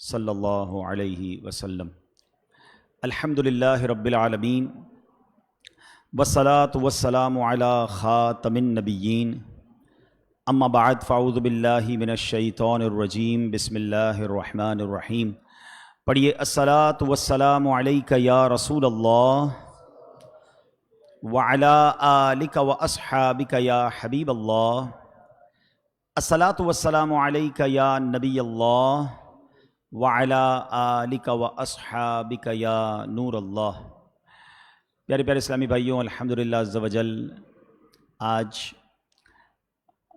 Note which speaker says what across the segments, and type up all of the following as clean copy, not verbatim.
Speaker 1: صلی اللہ علیہ وسلم۔ الحمدللہ رب العالمین والصلاة والسلام علی خاتم النبیین، اما بعد فاعوذ باللہ من الشیطان الرجیم، بسم اللہ الرحمن الرحیم۔ پڑھیے الصلاة والسلام علیک یا رسول اللہ وعلی آلک واصحابک یا حبیب اللہ، الصلاة والسلام علیک یا نبی اللہ وعلی آلک واصحابک یا نور اللہ۔ پیارے پیارے اسلامی بھائیوں، الحمدللہ عز و جل آج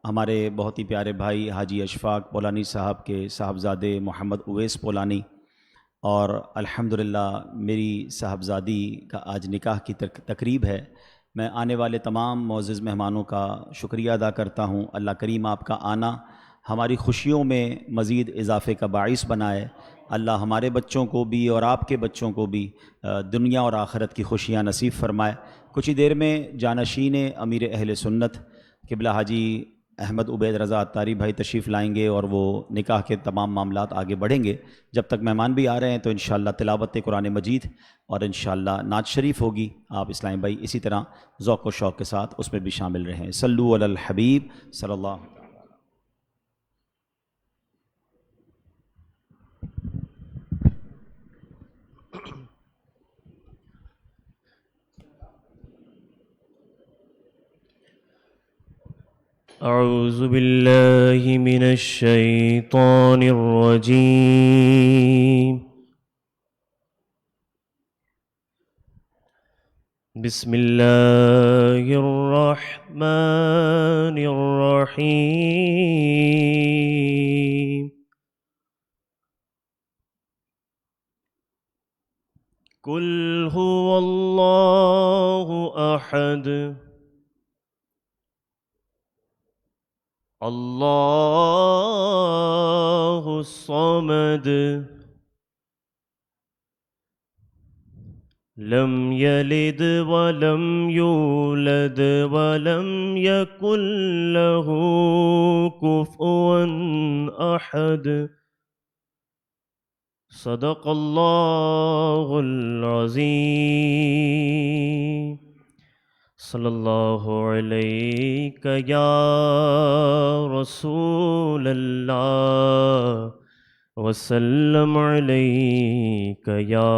Speaker 1: ہمارے بہت ہی پیارے بھائی حاجی اشفاق پولانی صاحب کے صاحبزادے محمد اویس پولانی اور الحمدللہ میری صاحبزادی کا آج نکاح کی تقریب ہے۔ میں آنے والے تمام معزز مہمانوں کا شکریہ ادا کرتا ہوں۔ اللہ کریم آپ کا آنا ہماری خوشیوں میں مزید اضافے کا باعث بنائے۔ اللہ ہمارے بچوں کو بھی اور آپ کے بچوں کو بھی دنیا اور آخرت کی خوشیاں نصیب فرمائے۔ کچھ ہی دیر میں جانشین امیر اہل سنت قبلہ حاجی احمد عبید رضا عطاری بھائی تشریف لائیں گے اور وہ نکاح کے تمام معاملات آگے بڑھیں گے۔ جب تک مہمان بھی آ رہے ہیں تو انشاءاللہ تلاوت قرآن مجید اور انشاءاللہ نعت شریف ہوگی۔ آپ اسلام بھائی اسی طرح ذوق و شوق کے ساتھ اس میں بھی شامل رہیں۔ صلو علی الحبیب صلی اللہ علیہ وسلم۔
Speaker 2: اعوذ باللہ من الشیطان الرجیم، بسم اللہ الرحمن الرحیم۔ قل هو اللہ احد اللہ الصمد لم یلد ولم یولد ولم یکن له کفوا احد۔ صدق اللہ العظیم۔ صلی اللہ علیہ یا رسول اللہ وسلم علیک یا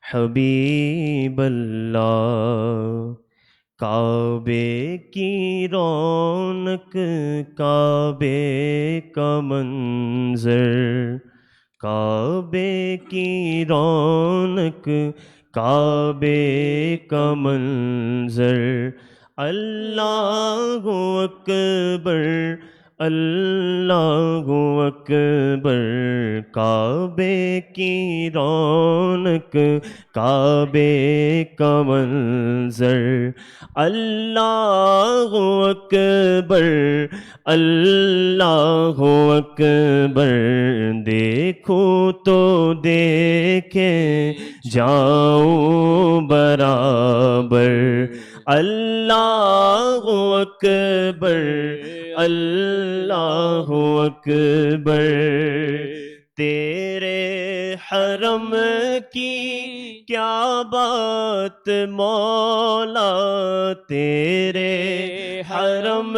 Speaker 2: حبیب اللہ۔ کعبے کی رونق کعبے کا منظر، کعبے کی رونق کعبے کا منظر، اللہ اکبر اللہ اکبر۔ کعبے کی رونق کعبے کا منظر، اللہ اکبر اللہ اکبر۔ دیکھو تو دیکھے جاؤں برابر، اللہ اکبر اللہ اکبر۔ تیرے حرم کی کیا بات مولا، تیرے حرم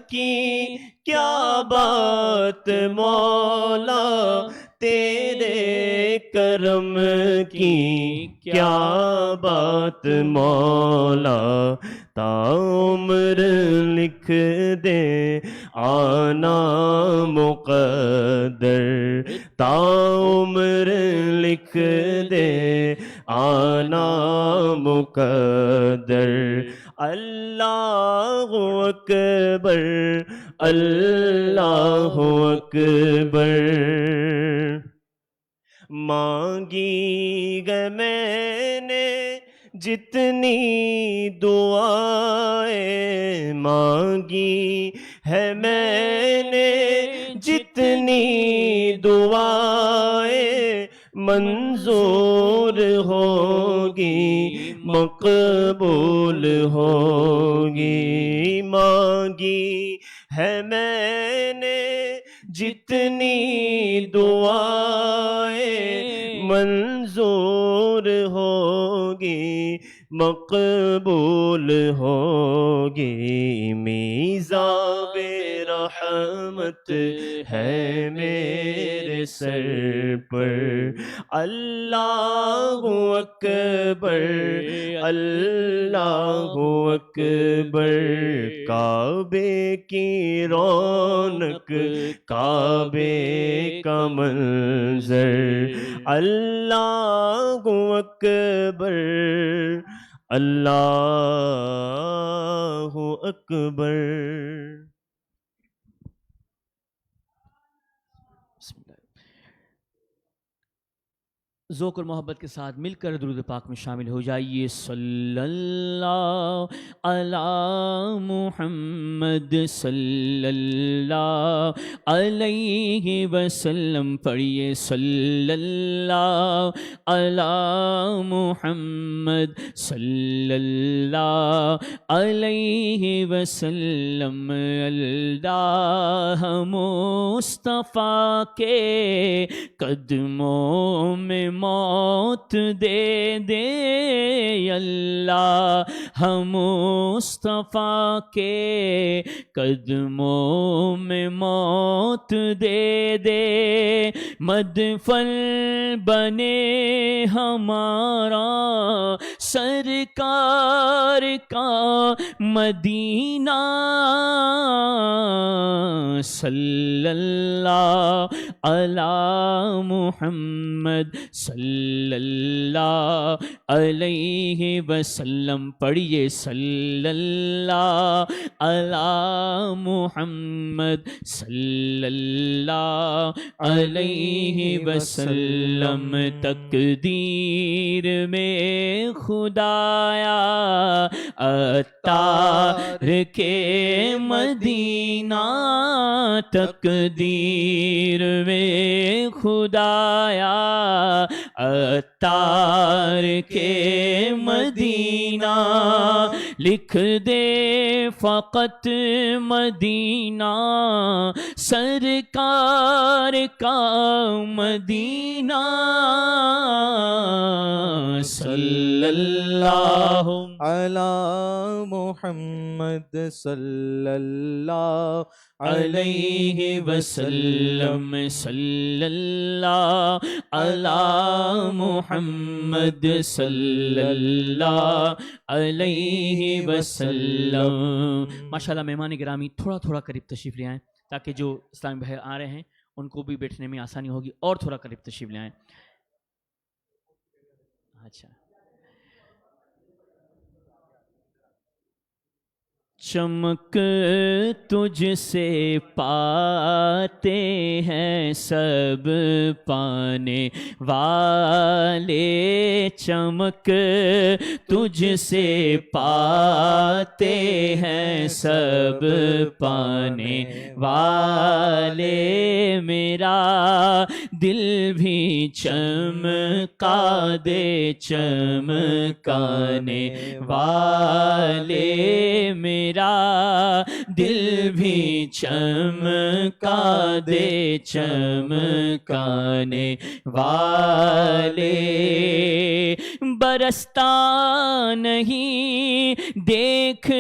Speaker 2: کی کیا بات مولا، تیرے کرم کی کیا بات مولا۔ تا عمر لکھ دے آنا مقدر، تا عمر لکھ دے آنا مقدر۔ اللہ اکبر اللہ اکبر۔ مانگی گے میں نے جتنی دعائیں، مانگی ہے میں نے جتنی دعائیں، منظور ہوگی مقبول ہوگی۔ مانگی ہے میں نے جتنی دعائیں منظور ہوگی مقبول ہوگی میزاب رحمت ہے میرے سر پر اللہ اکبر اللہ اکبر کعبے کی رونق کعبے کا منظر اللہ اکبر اللہ اکبر.
Speaker 3: ذوق اور محبت کے ساتھ مل کر درود پاک میں شامل ہو جائیے. صلی اللہ علی محمد صلی اللہ علیہ وسلم پڑھیے. صلی اللہ علی محمد صلی اللہ علیہ وسلم. اللہ مصطفیٰ کے قدموں میں موت دے دے اللہ ہم مصطفیٰ کے قدموں میں موت دے دے. مدفن بنے ہمارا سرکار کا مدینہ. صلی اللہ علی محمد صلی اللہ علیہ وسلم پڑھیے. صلی اللہ علی محمد صلی اللہ علیہ وسلم. تقدیر میں خدایا عطار کے مدینہ. تقدیر میں خدایا عطار کے مدینہ. لکھ دے فقط مدینہ سرکار کا مدینہ. صلی اللہ
Speaker 4: علی محمد صلی اللہ
Speaker 3: علیہ وسلم. صلی اللہ علی محمد صلی اللہ علیہ وسلم. ماشاءاللہ مہمان گرامی تھوڑا تھوڑا قریب تشریف لے آئیں تاکہ جو اسلامی بھائی آ رہے ہیں ان کو بھی بیٹھنے میں آسانی ہوگی. اور تھوڑا قریب تشریف لے آئیں. اچھا. چمک تجھ سے پاتے ہیں سب پانے والے. چمک تجھ سے پاتے ہیں سب پانے والے. میرا دل بھی چمکا دے چمکانے والے. میرا دل بھی چمکا دے چمکانے والے. برستا نہیں دیکھ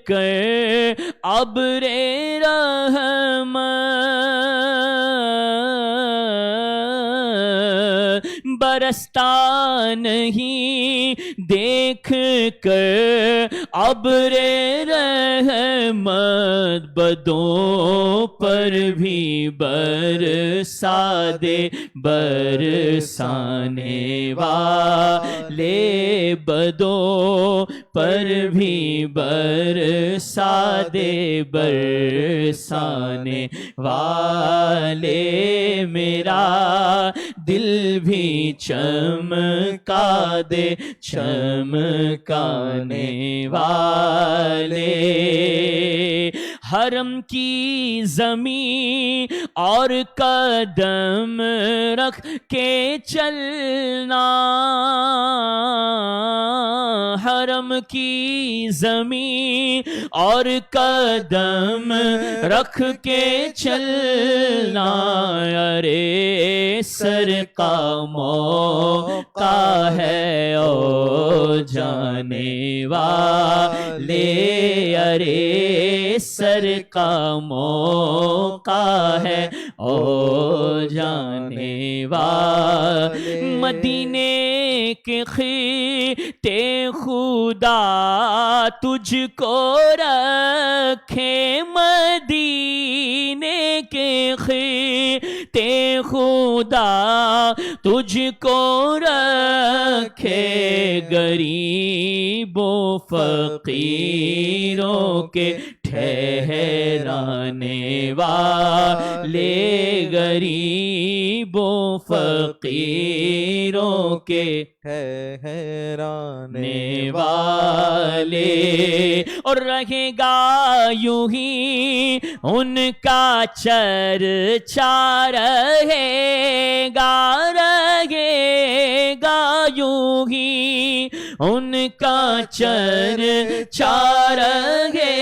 Speaker 3: کر ابر رحمت. برستا نہیں دیکھ کر ابر رحمت. بدوں پر بھی برسا دے برسانے والے. بدوں پر بھی برسا دے برسانے والے. میرا دل بھی چمکا دے چمکانے والے. حرم کی زمین اور قدم رکھ کے چلنا. حرم قدم کی زمین اور قدم رکھ کے چلنا، ارے سر کا موقع ہے او جانے والے، ارے سر کا موقع ہے او جانے والے، مدینے کے خطے خدا تجھ کو رکھے، مدینے کے خطے خدا تجھ کو رکھے، غریبوں فقیروں کے ٹھہرانے والے، غریبوں فقیروں کے
Speaker 4: ٹھہرانے
Speaker 3: والے، اور رہے گا یوں ہی ان کا چرچا، رہے گا یوں ہی ان کا چرچا، رہے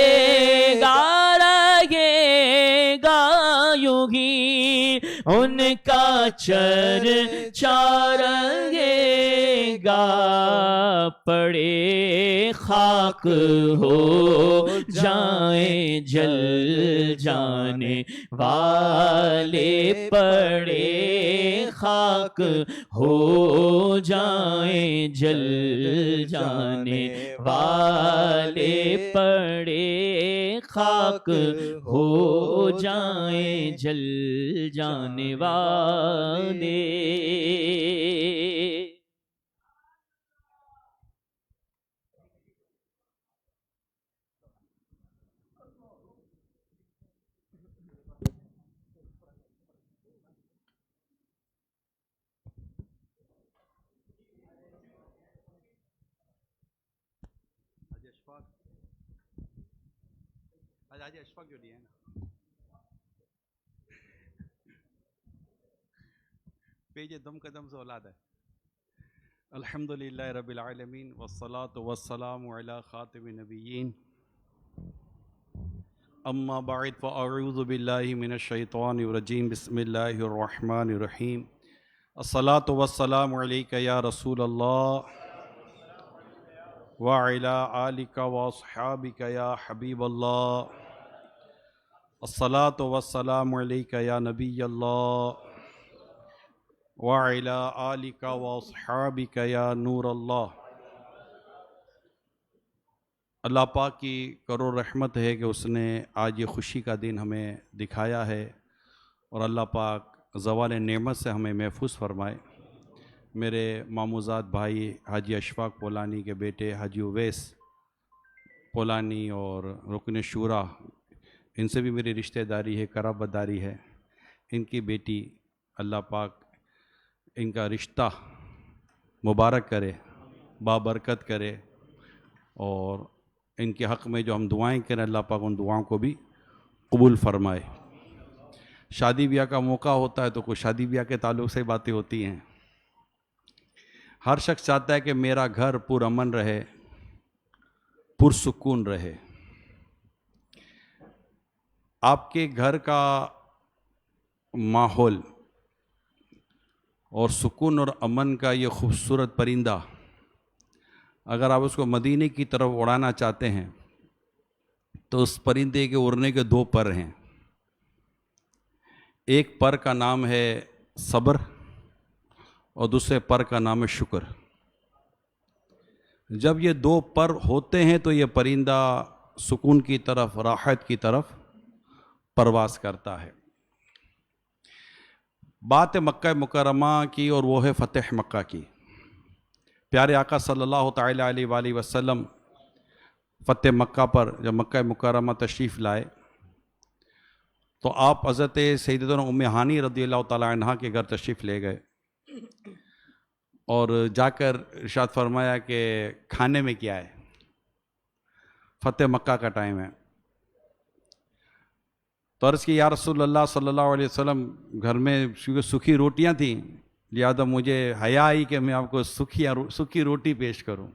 Speaker 3: گا یوں ہی ان کا چرچا، رہے گا پڑے خاک ہو جائیں جل جانے والے، پڑے خاک ہو جائیں جل جانے والے، پڑے خاک ہو جائیں جل جانے والے۔
Speaker 1: حاجی اشفاق جو لیے ہیں نا پیج دم قدم سے اولاد ہے۔ الحمدللہ رب العالمین والصلاة والسلام علی خاتم النبیین، اما بعد فاعوذ باللہ من الشیطان الرجیم، بسم اللہ الرحمن الرحیم، الصلاة والسلام علیک یا رسول اللہ وعلی آلک واصحابک یا حبیب اللہ، الصلاة والسلام علیک یا نبی اللہ وعلی آلک واصحابک یا نور اللہ۔ اللہ پاک کی کرو رحمت ہے کہ اس نے آج یہ خوشی کا دن ہمیں دکھایا ہے، اور اللہ پاک زوال نعمت سے ہمیں محفوظ فرمائے۔ میرے ماموزاد بھائی حاجی اشفاق پولانی کے بیٹے حاجی اویس پولانی اور رکن شورا، ان سے بھی میری رشتہ داری ہے، قرابت داری ہے۔ ان کی بیٹی، اللہ پاک ان کا رشتہ مبارک کرے، بابرکت کرے، اور ان کے حق میں جو ہم دعائیں کریں اللہ پاک ان دعاؤں کو بھی قبول فرمائے۔ شادی بیاہ کا موقع ہوتا ہے تو کوئی شادی بیاہ کے تعلق سے باتیں ہوتی ہیں۔ ہر شخص چاہتا ہے کہ میرا گھر پرامن رہے، پرسکون رہے۔ آپ کے گھر کا ماحول اور سکون اور امن کا یہ خوبصورت پرندہ، اگر آپ اس کو مدینے کی طرف اڑانا چاہتے ہیں تو اس پرندے کے اڑنے کے دو پر ہیں۔ ایک پر کا نام ہے صبر اور دوسرے پر کا نام ہے شکر۔ جب یہ دو پر ہوتے ہیں تو یہ پرندہ سکون کی طرف، راحت کی طرف پرواز کرتا ہے۔ بات مکہ مکرمہ کی، اور وہ ہے فتح مکہ کی۔ پیارے آقا صلی اللہ تعالیٰ علیہ وآلہ وسلم فتح مکہ پر جب مکہ مکرمہ تشریف لائے تو آپ حضرت سیدتنا ام ہانی رضی اللہ تعالیٰ عنہ کے گھر تشریف لے گئے، اور جا کر ارشاد فرمایا کہ کھانے میں کیا ہے، فتح مکہ کا ٹائم ہے۔ تو عرض کی یا رسول اللہ صلی اللہ علیہ وسلم، گھر میں سوکھی روٹیاں تھیں، لہذا مجھے حیا آئی کہ میں آپ کو سوکھی روٹی پیش کروں۔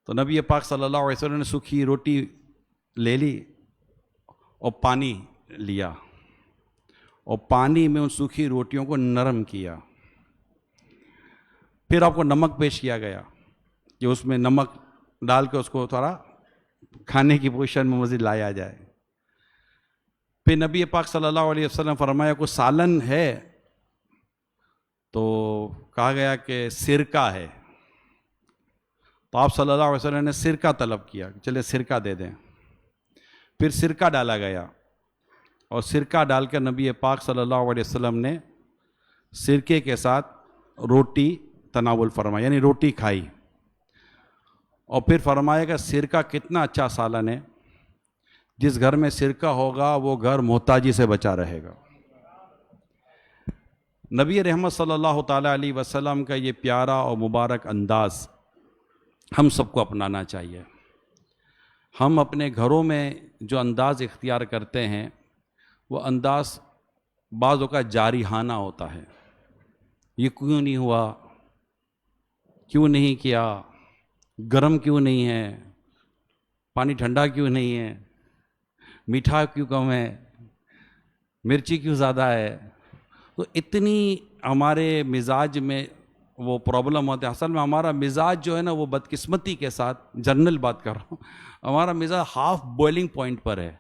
Speaker 5: تو نبی پاک صلی اللہ علیہ وسلم نے سوکھی روٹی لے لی اور پانی لیا اور پانی میں ان سوکھی روٹیوں کو نرم کیا. پھر آپ کو نمک پیش کیا گیا کہ اس میں نمک ڈال کے اس کو تھوڑا کھانے کی پوزیشن میں مزید لایا جائے. پھر نبی پاک صلی اللہ علیہ وسلم فرمایا کوئی سالن ہے؟ تو کہا گیا کہ سرکہ ہے. تو آپ صلی اللہ علیہ وسلم نے سرکہ طلب کیا، چلے سرکہ دے دیں. پھر سرکہ ڈالا گیا اور سرکہ ڈال کر نبی پاک صلی اللہ علیہ وسلم نے سرکے کے ساتھ روٹی تناول فرمایا، یعنی روٹی کھائی. اور پھر فرمایا کہ سرکہ کتنا اچھا سالن ہے، جس گھر میں سرکہ ہوگا وہ گھر محتاجی سے بچا رہے گا. نبی رحمت صلی اللہ تعالیٰ علیہ وسلم کا یہ پیارا اور مبارک انداز ہم سب کو اپنانا چاہیے. ہم اپنے گھروں میں جو انداز اختیار کرتے ہیں وہ انداز بعض اوقات جارحانہ ہوتا ہے. یہ کیوں نہیں ہوا، کیوں نہیں کیا، گرم کیوں نہیں ہے، پانی ٹھنڈا کیوں نہیں ہے، میٹھا کیوں کم ہے، مرچی کیوں زیادہ ہے. تو اتنی ہمارے مزاج میں وہ پرابلم ہوتے ہیں. اصل میں ہمارا مزاج جو ہے نا وہ بدقسمتی کے ساتھ، جنرل بات کر رہا ہوں، ہمارا مزاج ہاف بوائلنگ پوائنٹ پر ہے.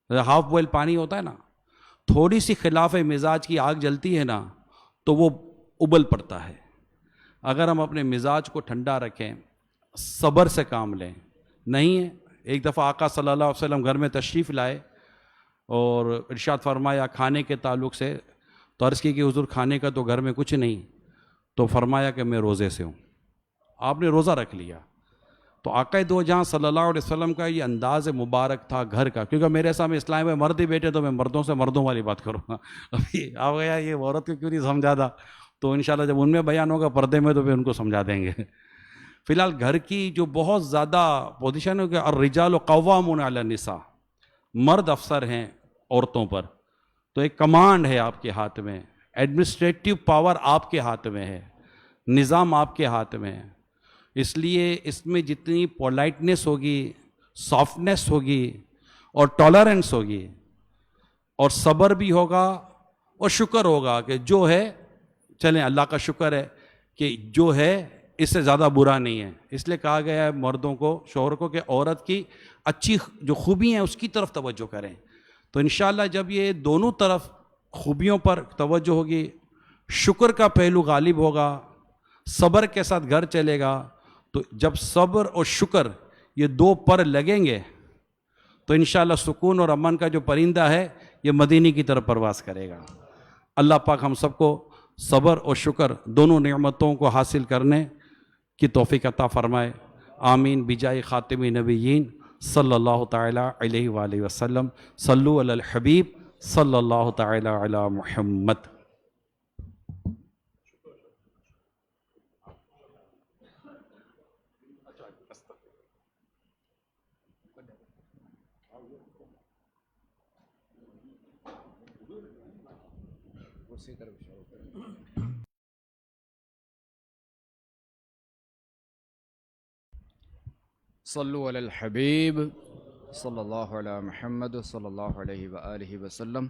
Speaker 5: ہاف بوائل پانی ہوتا ہے نا، تھوڑی سی خلاف مزاج کی آگ جلتی ہے نا تو وہ ابل پڑتا ہے. اگر ہم اپنے مزاج کو ٹھنڈا رکھیں، صبر سے کام لیں. نہیں ہے، ایک دفعہ آقا صلی اللہ علیہ وسلم گھر میں تشریف لائے اور ارشاد فرمایا کھانے کے تعلق سے، تو عرض کی کہ حضور کھانے کا تو گھر میں کچھ نہیں. تو فرمایا کہ میں روزے سے ہوں. آپ نے روزہ رکھ لیا. تو آقا دو جہاں صلی اللہ علیہ وسلم کا یہ انداز مبارک تھا گھر کا. کیونکہ میرے سامنے اسلام میں مرد ہی بیٹھے تو میں مردوں سے مردوں والی بات کروں گا. ابھی آپ گیا یہ عورت کو کیوں نہیں سمجھا تھا، تو انشاءاللہ جب ان میں بیان ہوگا پردے میں تو پھر ان کو سمجھا دیں گے. فی الحال گھر کی جو بہت زیادہ پوزیشن ہے کہ الرجال قوامون علی النساء، مرد افسر ہیں عورتوں پر. تو ایک کمانڈ ہے آپ کے ہاتھ میں، ایڈمنسٹریٹو پاور آپ کے ہاتھ میں ہے، نظام آپ کے ہاتھ میں ہے. اس لیے اس میں جتنی پولائٹنس ہوگی، سافٹنس ہوگی اور ٹالرنس ہوگی اور صبر بھی ہوگا اور شکر ہوگا کہ جو ہے چلیں اللہ کا شکر ہے کہ جو ہے اس سے زیادہ برا نہیں ہے. اس لیے کہا گیا ہے مردوں کو، شوہر کو، کہ عورت کی اچھی جو خوبی ہیں اس کی طرف توجہ کریں. تو انشاءاللہ جب یہ دونوں طرف خوبیوں پر توجہ ہوگی، شکر کا پہلو غالب ہوگا، صبر کے ساتھ گھر چلے گا. تو جب صبر اور شکر یہ دو پر لگیں گے تو انشاءاللہ سکون اور امن کا جو پرندہ ہے یہ مدینے کی طرف پرواز کرے گا. اللہ پاک ہم سب کو صبر اور شکر دونوں نعمتوں کو حاصل کرنے کی توفیق عطا فرمائے. آمین بجائے خاتم نبیین صلی اللہ تعالی علیہ وآلہ وسلم. صلو علی الحبیب صلی اللہ تعالی علی محمد.
Speaker 6: صلو علی الحبیب صلی اللہ علی محمد صلی اللہ علیہ وآلہ وسلم.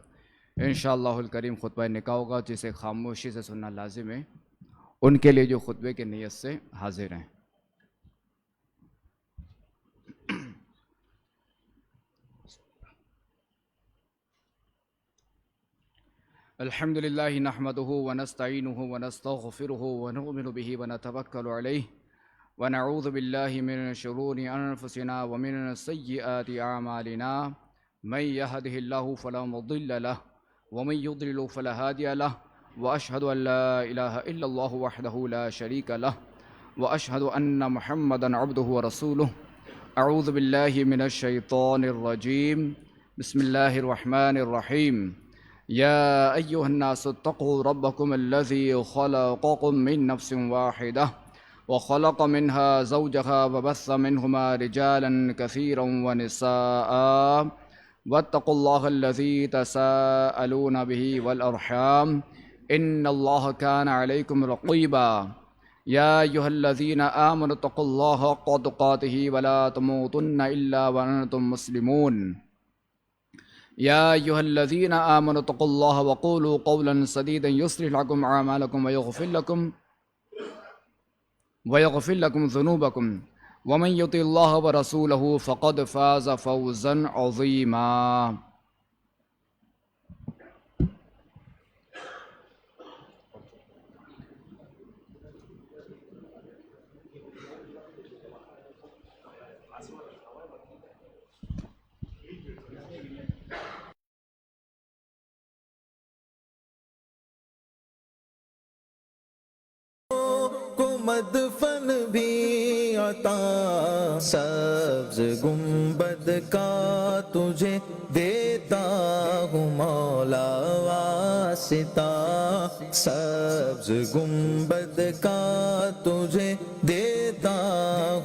Speaker 6: انشاءاللہ الکریم خطبہ نکاح ہوگا جسے خاموشی سے سننا لازم ہے. ان کے لیے جو خطبے کی نیت سے حاضر ہیں. الحمد للہ نحمدہ ونستعینہ ونستغفرہ ونؤمن بہ ونتوکل علیہ ونعوذ باللہ من شرور انفسنا ومن سیئات اعمالنا. من یہدہ اللہ فلا مضل لہ ومن یضلل فلا ہادی لہ واشہد ان لا الہ الا اللہ وحدہ لا شریک لہ واشہد ان محمدا عبدہ ورسولہ. اعوذ باللہ من الشیطان الرجیم. بسم اللہ الرحمن الرحیم. یا ایہا الناس اتقوا ربکم الذی خلقکم من نفس واحدہ وخلق منها زوجها وبث منهما رجالا كثيرا ونساء واتقوا الله الذي تساءلون به والأرحام إن الله كان عليكم رقيبا. یا ایھا الذین آمنوا اتقوا اللہ حق تقاتہ ولا تموتن الا وانتم مسلمون یا ایھا الذین آمنوا اتقوا اللہ وقولوا قولا سدیدا یصلح لکم اعمالکم ویغفر لکم ذنوبکم ومن یطع اللہ ورسولہ فقد فاز فوزا عظیما۔
Speaker 4: کو مدفن بھی عطا سبز گنبد کا تجھے دیتا ہوں مولا واسطہ، سبز گنبد کا تجھے دیتا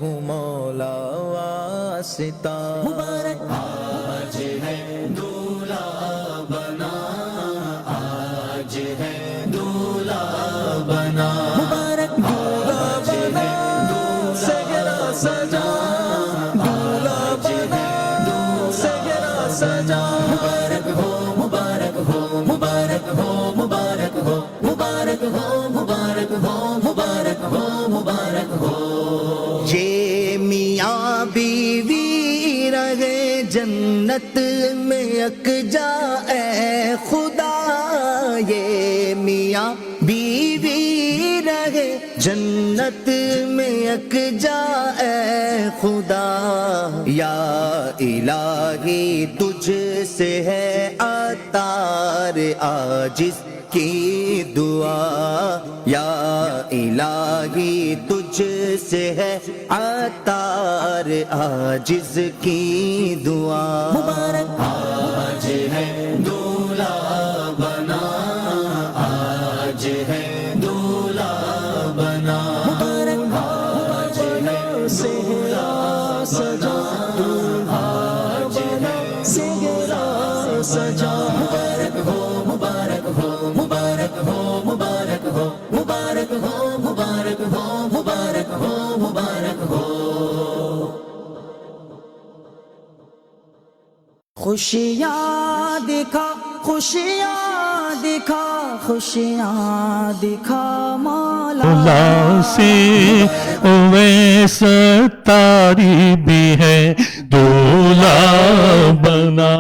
Speaker 4: ہوں مولا واسطہ۔ مبارک آج ہے دولہا بنا، آج ہے دولہا بنا، مبارک دولہا بنا، سہرا سجا، دولہا بنا، سہرا سجا، مبارک ہو مبارک ہو مبارک ہو مبارک ہو مبارک ہو مبارک ہو مبارک ہو مبارک ہو۔ یہ میاں بیوی رہے جنت میں یکجا اے خدا، یہ میاں بیوی رہے جنت میں یکجا اے خدا، یا الہی تجھ سے ہے عطار عاجز کی دعا، یا الہی تجھ سے ہے عطار عاجز کی دعا۔ مبارک آج ہے دولہا بنا، آج ہے دولہا بنا، مبارک آج ہے سہرا سجا، آج ہے سہرا سجا، مبارک ہو مبارک ہو مبارک ہو مبارک ہو مبارک ہو مبارک ہو مبارک ہو مبارک ہو۔ خوشیاں دکھا خوشیاں دکھا خوشیاں دکھا مولا،
Speaker 7: مولا سے اویس تاری بھی ہے دولہا بنا،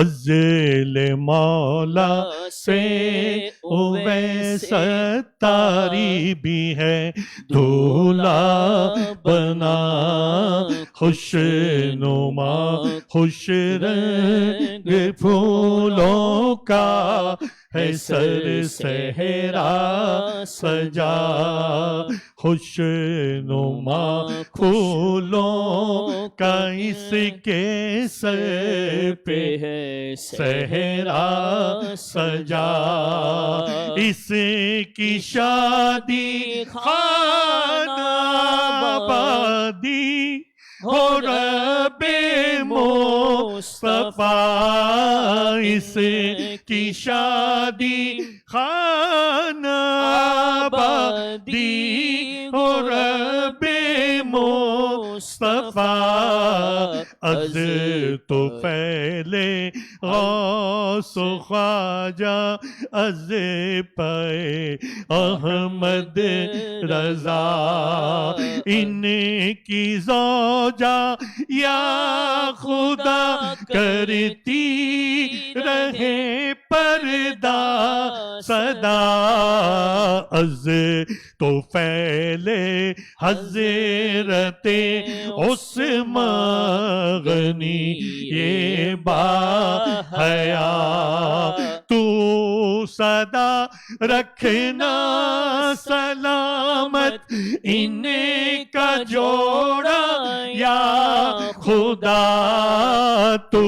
Speaker 7: عزیل مولا سے اویس تاری بھی ہے دولہا بنا، خوش نما خوش رنگ پھولوں کا ہے سر صحرا سجا، خوش نما پھولوں کا اس کے سر پہ ہے صحرا سجا، اس کی شادی خانہ آبادی ہو رب مصطفیٰ، اس کی شادی خانہ آبادی ہو رب مصطفیٰ، از تو پہلے غوث و خواجہ، از پہ احمد رضا، ان کی زوجہ یا خدا کرتی رہے پردہ صدا، از تو پہلے حضرت عثمان غنی یہ با حیا، تو صدا رکھنا سلامت ان کا جوڑا یا خدا، تو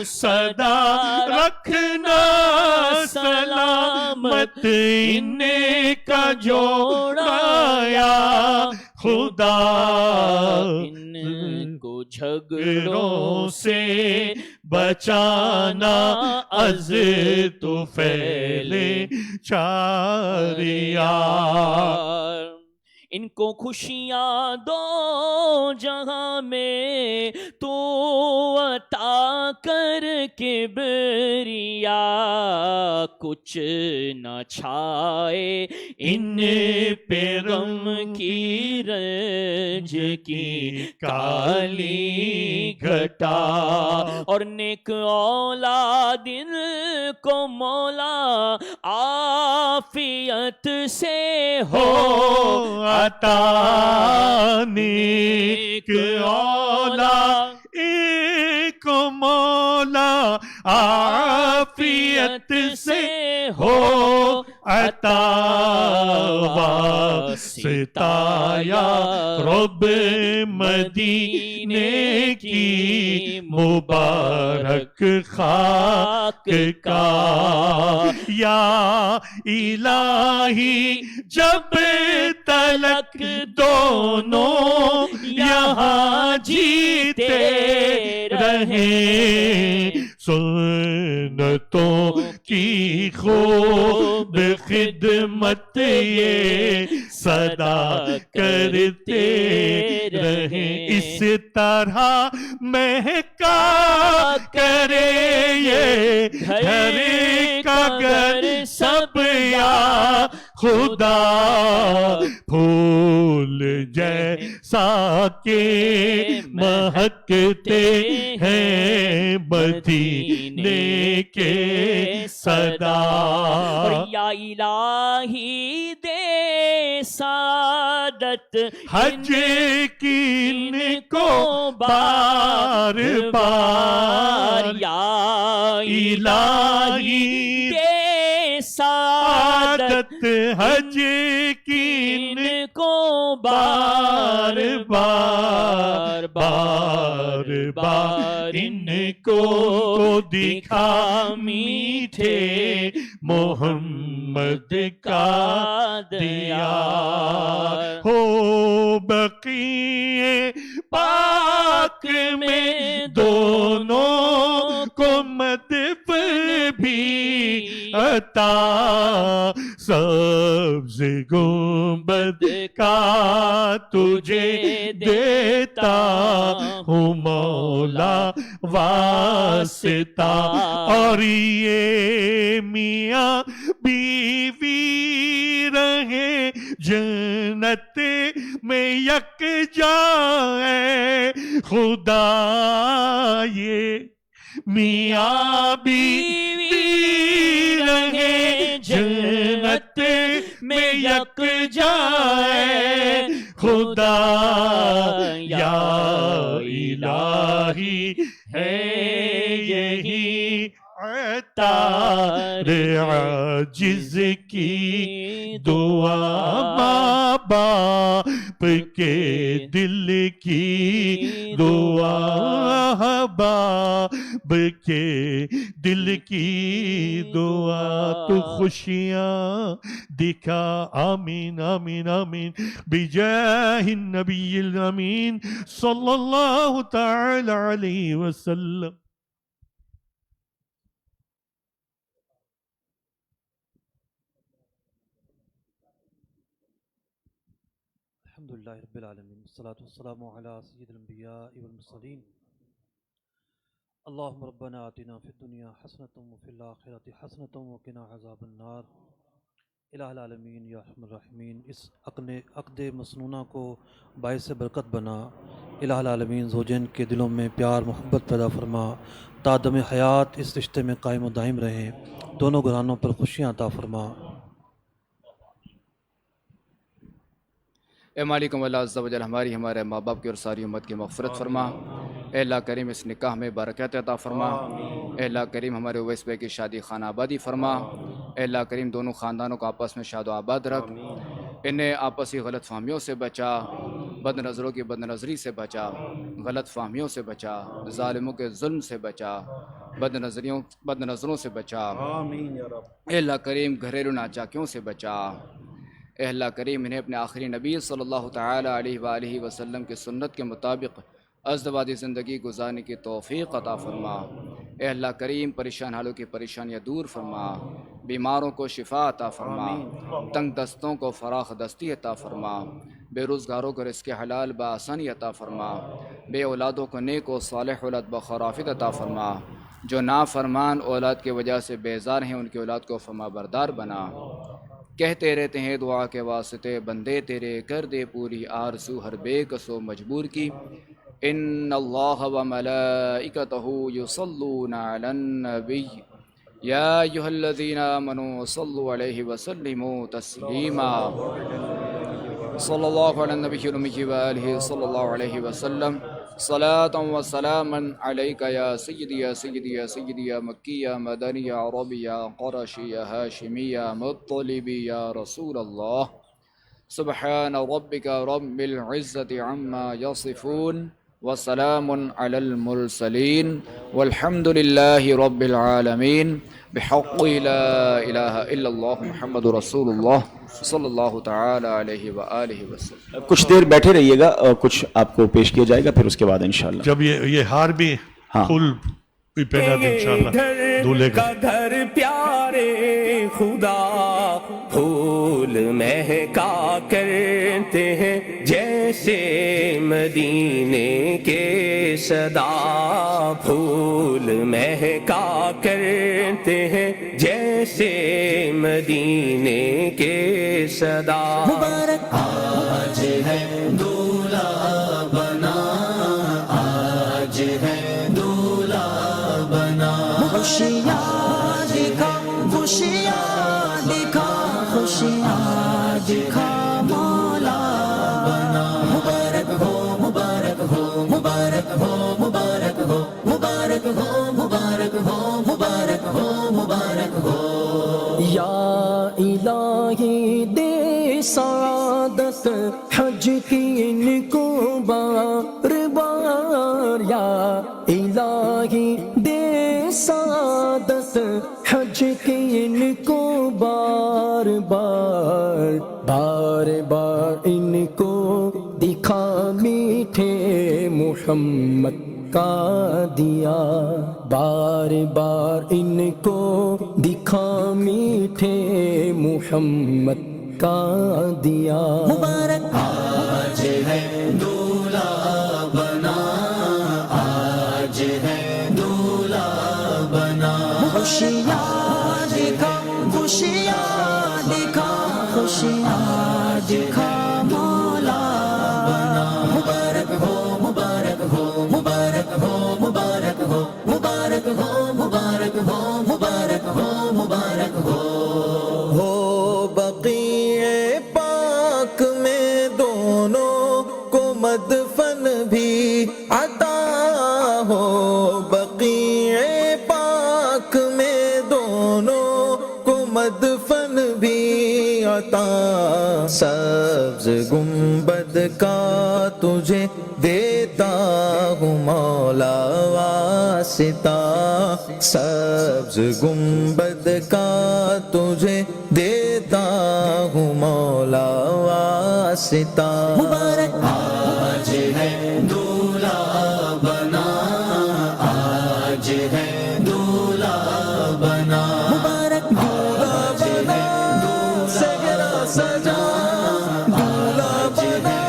Speaker 7: صدا رکھنا سلامت ان کا جوڑا یا خدا،
Speaker 3: ان کو جھگڑوں
Speaker 7: سے بچانا از تو پھیلے چاریا،
Speaker 3: ان کو خوشیاں دو جہاں میں تو عطا کر کبریا کچھ نہ چھائے ان پہ غم کی رنج کی کالی گھٹا اور نیک اولاد ان کو مولا عافیت سے ہو
Speaker 7: عطا نیک اولاد ایک مولا عافیت سے ہو عطا واسطہ یا رب مدینے کی مبارک خاک کا یا الہی جب تلک دونوں یہاں جیتے رہیں سنتوں کی خوب خدمت یہ صدا کرتے رہیں اس طرح مہکا کرے یہ گھر کا گھر سب یا خدا پھول جیسا کہ مہکتے ہیں مدینے کے صدا
Speaker 3: اور یا الہی دے سعادت
Speaker 7: حج کی ان کو بار بار
Speaker 3: یا
Speaker 7: الہی
Speaker 3: دے سعادت
Speaker 7: عادت حج کی
Speaker 3: ان کو
Speaker 7: بار بار بار بار ان کو دکھا میٹھے محمد کا دیار ہو بقیے پاک میں دونوں کو مدفن بھی عطا سبز گنبد کا تجھے دیتا ہوں مولا واسطہ اور یہ میاں بیوی رہے جنت میں یکجا ہے خدا یہ میاں بیوی رہے جنت میں یکجا ہے خدا یا الہی ہے یہی عطار عاجز کی دعا ماں باپ کے دل کی دعا باپ کے دل کی دعا تو خوشیاں دکھا آمین آمین آمین بجاہ النبی الامین صلی اللہ تعالی علیہ وسلم.
Speaker 8: الحمدللہ رب العالمین والصلاة والسلام علی سید الانبیاء والمرسلین اللہم ربنا آتنا فی الدنیا حسنة وفی الآخرۃ حسنة وقنا عذاب النار. الہ العالمین یا رحم الرحمین اس عقد مسنونہ کو باعث برکت بنا. الہ العالمین زوجین کے دلوں میں پیار محبت پیدا فرما تا دم حیات اس رشتے میں قائم و دائم رہیں. دونوں گھرانوں پر خوشیاں عطا فرما.
Speaker 6: اے مالک مولا عز و جل ہمارے ماں باپ کی اور ساری امت کی مغفرت فرما. اے اللہ کریم اس نکاح میں برکت عطا فرما. اے اللہ کریم ہمارے اویس بھائی کی شادی خانہ آبادی فرما. اے اللہ کریم دونوں خاندانوں کو آپس میں شاد و آباد رکھ. انہیں آپسی غلط فہمیوں سے بچا, بد نظروں کی بد نظری سے بچا, غلط فہمیوں سے بچا, ظالموں کے ظلم سے بچا, بد نظروں سے بچا. اے اللہ کریم گھریلو ناچاکیوں سے بچا. اے اللہ کریم انہیں اپنے آخری نبی صلی اللہ تعالی علیہ وآلہ وسلم کی سنت کے مطابق ازدواجی زندگی گزارنے کی توفیق عطا فرما. اے اللہ کریم پریشان حالوں کی پریشانیاں دور فرما. بیماروں کو شفا عطا فرما. تنگ دستوں کو فراخ دستی عطا فرما. بے روزگاروں کو رزق حلال بآسانی عطا فرما، بے اولادوں کو نیک و صالح اولاد بخرافت عطا فرما، جو نافرمان اولاد کی وجہ سے بیزار ہیں ان کی اولاد کو فرما بردار بنا۔ کہتے رہتے ہیں دعا کے واسطے بندے تیرے، کر دے پوری آرزو ہر بے کس و مجبور کی۔ ان اللہ و ملائکتہ یصلون علی النبی یا ایھا الذین آمنوا صلوا علیہ وسلموا تسلیما۔ صلی اللہ علی النبی الأمی وآلہ صلی اللہ علیہ وسلم۔ صلاۃ و سلاما علیک یا سیدی یا سیدی یا سیدی یا مکی یا مدنی یا عربی یا قرشی یا ہاشمی یا مطلبی یا رسول اللہ۔ سبحان ربک رب العزة عما یصفون وسلام علی المرسلین والحمد للہ رب العالمین بحق لا الہ الا اللہ محمد رسول اللہ صلی اللہ تعالی علیہ وآلہ وسلم۔
Speaker 1: کچھ دیر بیٹھے رہیے گا اور کچھ آپ کو پیش کیا جائے گا، پھر اس کے بعد انشاءاللہ
Speaker 7: جب یہ ہار بھی پھول بھی پہنا دیں انشاءاللہ دولے کا۔
Speaker 2: گھر پیارے خدا پھول مہکا کرتے ہیں جیسے مدینے کے صدا، پھول مہکا کرتے ہیں جیسے مدینے کے صدا۔
Speaker 4: مبارک آج ہے دولہا بنا، آج ہے دولہا بنا، خوشیاں دکھا خوشیاں دکھا خوشیاں دکھا مولا بنا۔ مبارک ہو مبارک ہو مبارک ہو مبارک ہو مبارک ہو مبارک ہو مبارک ہو مبارک ہو۔ یا الہی دے سعادت حج کی ان کو بار بار، یا الہی دے سعادت حج کی ان کو بار بار، بار بار ان کو دکھا میٹھے محمد کا دیا، بار بار ان کو دکھا میٹھے محمد کا دیا۔ مبارک آج ہے دولہا بنا، آج ہے دولہا بنا، خوشیاں دکھا خوشیاں دکھا خوشیاں دکھا مولا بنا۔ مبارک ہو مبارک ہو مبارک ہو مبارک ہو مبارک ہو مبارک ہو مبارک ہو مبارک ہو۔ بقیع پاک میں دونوں کو مدفن بھی عطا ہو، بقیع پاک میں دونوں کو مدفن بھی عطا، سبز گنبد کا تجھے دیتا ہوں مولا واسطہ، سبز گنبد کا تجھے دیتا ہوں مولا واسطہ۔ مبارک آج ہے دولہا بنا، آج ہے دولہا بنا، مبارک دولہا بنا، سگرا سجا دولہا بنا،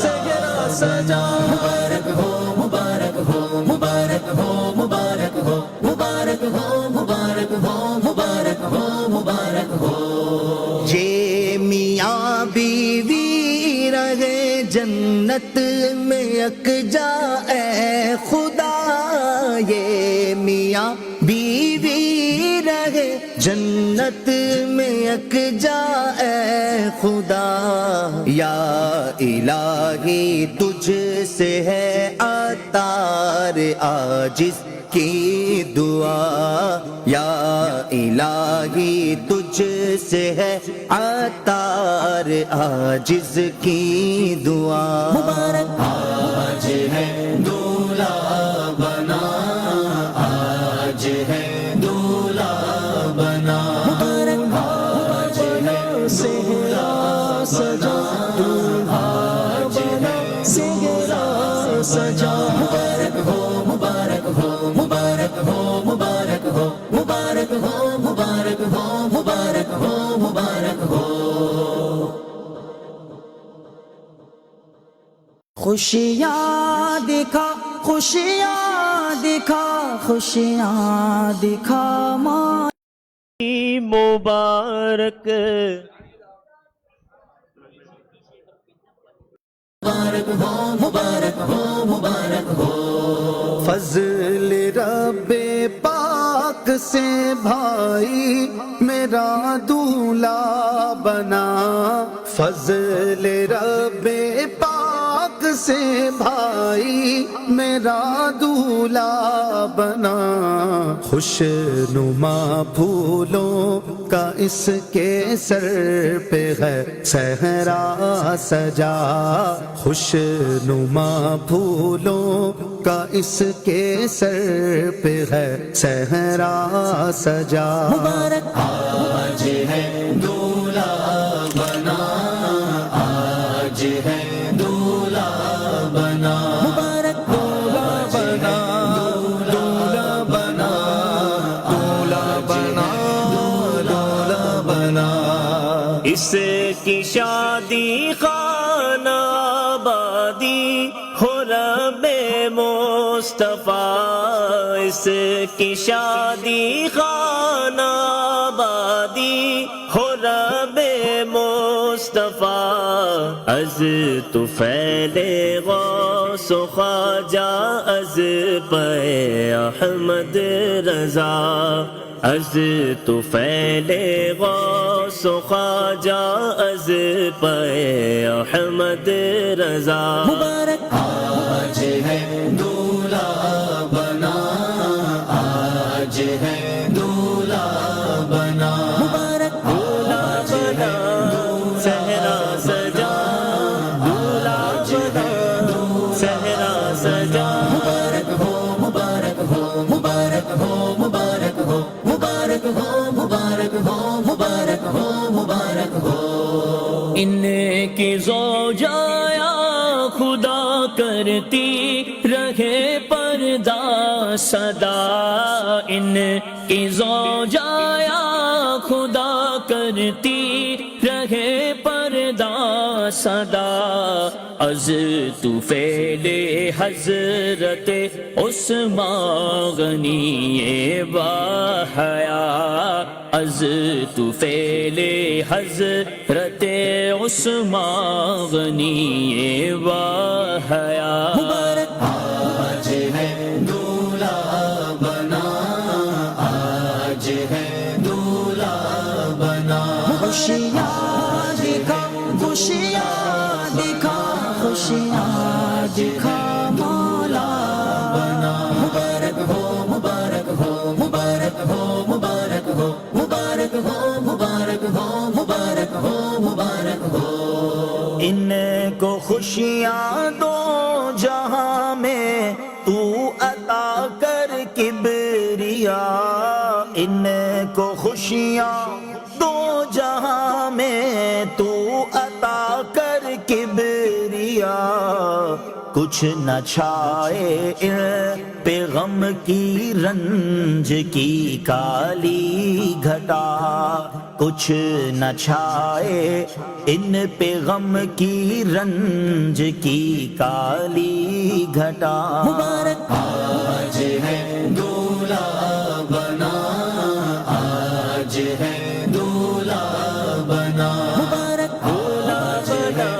Speaker 4: سگرا سجا۔ مبارک ہو مبارک ہو مبارک ہو مبارک ہو مبارک ہو مبارک ہو مبارک ہو مبارک ہو۔ یہ میاں بیوی رہے جنت میں یکجا اے خدا، یہ میاں بیوی رہے جنت میں یکجا اے خدا، یا الہی تجھ سے ہے عطار عاجز کی دعا، یا الہی تجھ سے ہے عطار عاجز کی دعا۔ مبارک آج ہے دولہا بنا، آج ہے دولہا بنا، مبارک آج ہے سہرا سجا دولہا بنا، سہرا سجا۔ مبارک ہو مبارک ہو مبارک ہو مبارک ہو مبارک ہو مبارک ہو مبارک ہو مبارک ہو۔ خوشیاں دکھا خوشیاں دکھا خوشیاں دکھا ماں
Speaker 2: مبارک
Speaker 4: مبارک ہو مبارک ہو مبارک ہو فضل رب پاک سے بھائی میرا دولہا بنا فضل رب پاک سے بھائی میرا دولہا بنا خوش نما پھولوں کا اس کے سر پہ ہے صحرا سجا خوش نما پھولوں کا اس کے سر پہ ہے صحرا سجا مبارک آج ہے دولہا بنا آج ہے دولہا بنا مبارک دولہا بنا دولہا بنا دولہا بنا دولہا بنا
Speaker 2: اس کی شادی خانہ آبادی ہو رب مصطفیٰ اس کی شادی خانہ آبادی ہو رب مصطفیٰ از طفیل غوث و خواجہ از پہ احمد رضا از طفیل غوث و خواجہ از پہ احمد رضا
Speaker 4: مبارک آج ہے دولہا بنا آج ہے دولہا بنا مبارک
Speaker 2: دولہا بنا صحرا سجا دولہا بنا صحرا سجا
Speaker 4: مبارک ہو مبارک ہو مبارک ہو مبارک ہو مبارک ہو مبارک ہو مبارک ہو مبارک ہو
Speaker 3: ان کی زوجہ یا خدا کرتی رہے پردہ صدا ان کی زوجہ یا خدا کرتی رہے پردہ صدا از طفیل حضرت عثمان غنی باحیا از طفیل حضرت عثمان غنی باحیا
Speaker 4: مبارک آج ہے دولہا بنا آج ہے دولہا بنا خوشیاں دکھا خوشیاں دکھا خوشیاں دکھا مولا بنا مبارک ہو مبارک ہو مبارک ہو مبارک ہو مبارک ہو مبارک ہو مبارک ہو مبارک ہو ان کو خوشیاں دو جہاں میں تو عطا کر کبریا ان کو خوشیاں دو جہاں میں تو عطا کر کبریا کچھ نہ چھائے ان پہ غم کی رنج کی کالی گھٹا کچھ نہ چھائے ان پہ غم کی رنج کی کالی گھٹا مبارک آج ہے دولہا بنا آج ہے دولہا بنا مبارک
Speaker 2: دولہا بنا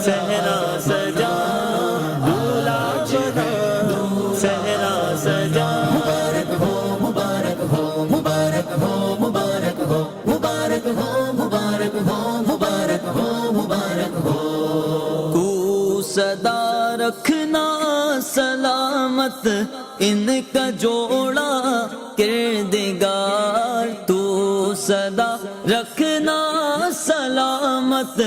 Speaker 2: صحرا سجا دولہا بنا صحرا سجا
Speaker 4: مبارک ہو مبارک ہو مبارک ہو مبارک ہو مبارک ہو مبارک ہو مبارک ہو مبارک ہو کو صدا رکھنا سلامت ان کا جوڑا کردگار تو صدا رکھنا سلامت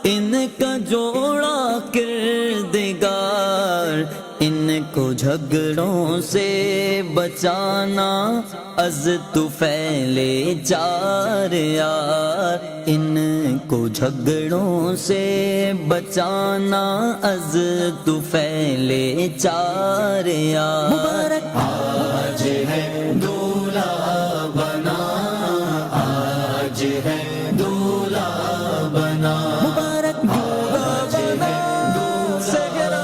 Speaker 4: ان کا جوڑا کردگار ان کو جھگڑوں سے بچانا از طفیل چار یار ان کو جھگڑوں سے بچانا از طفیل چار یار مبارک آج ہے دولہا بنا آج ہے دولہا بنا مبارک دولہا بنا صحرا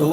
Speaker 9: تو